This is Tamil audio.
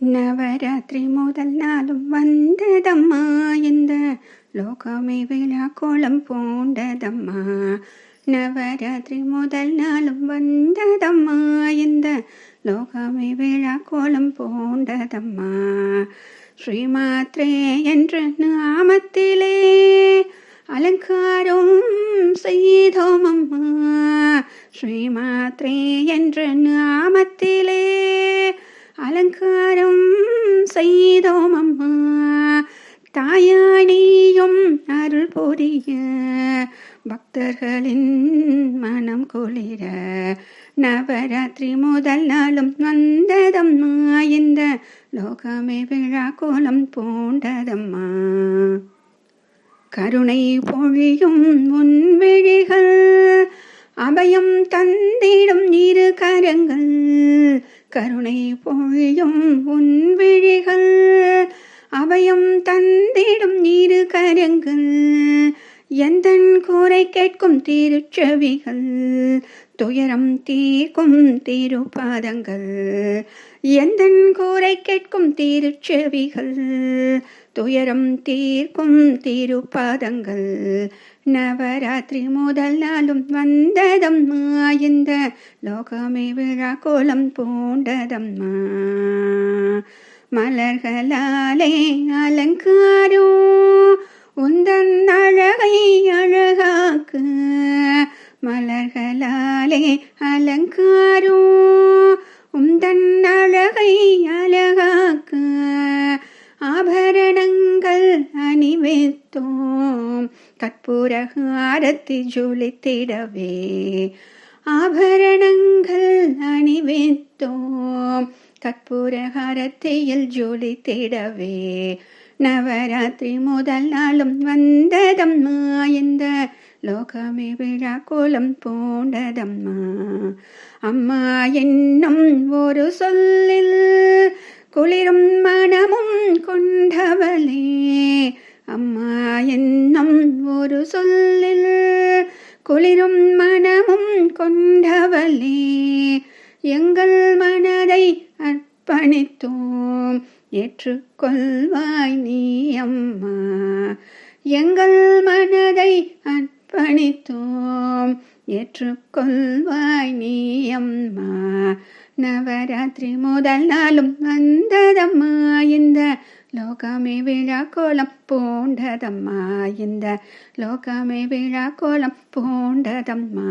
நவராத்திரி முதல் நாளும் வந்ததம்மா, இந்த லோகமே விழா கோலம் பூண்டதம்மா. நவராத்திரி முதல் நாளும் வந்ததம்மா, இந்த லோகமே விழா கோலம் பூண்டதம்மா. ஸ்ரீமாத்ரே என்ற நாமத்திலே அலங்காரம் செய்தோம் அம்மா. ஸ்ரீமாத்ரே என்ற நாமத்திலே அலங்காரம் செய்தோம் அம்மா. தாயானியும் அருள் புரிய பக்தர்களின் மனம் குளிர நவராத்திரி முதல் நாளும் வந்ததம்மா, இந்த லோகமே விழா கோலம் பூண்டதம்மா. கருணை பொழியும் முன்விழிகள் அபயம் தந்திடும் இரு கரங்கள். கருணை பொழியும் உன்விழிகள் அபயம் தந்திடும் இரு கரங்கள். எந்தன் கூரை கேட்கும் திருச்செவிகள் துயரம் தீர்க்கும் திருப்பாதங்கள். எந்தன் கூரை கேட்கும் திருச்செவிகள் துயரம் தீர்க்கும் திருப்பாதங்கள். நவராத்திரி முதல் நாளும் வந்ததம்மா, இந்த லோகமே விழா கோலம் பூண்டதம்மா. மலர்களாலே அலங்காரோ உந்தன் அழகை அழகாக்கு. மலர்களாலே அலங்காரோ உந்தன் அழகை அழகாக்கு. ஆபரணங்கள் அணிவித்தோம் கற்பூர ஆரத்தி ஜொலித்திடவே. ஆபரணங்கள் அணிவித்தோம் கற்பூர ஆரத்தியில் ஜொலித்திடவே. நவராத்திரி முதல் நாளும் வந்ததம்மா, இந்த லோகமே விழா கோலம் பூண்டதம்மா. அம்மா என்னும் ஒரு சொல்லில் குளிரும் மனமும் கொண்டவளே. அம்மா என்னும் ஒரு சொல்லில் குளிரும் மனமும் கொண்டவளே. எங்கள் மனதை அர்ப்பணித்தோம் ஏற்றுக்கொள்வாய் நீ அம்மா. எங்கள் மனதை அர்ப்பணித்தோம் ஏற்றுக்கொள்வாய் நீ அம்மா. நவராத்திரி முதல் நாளும் வந்ததம்மா, இந்த லோகமே விழா கோலம் பூண்டதம்மா. இந்த லோகமே விழா கோலம் பூண்டதம்மா.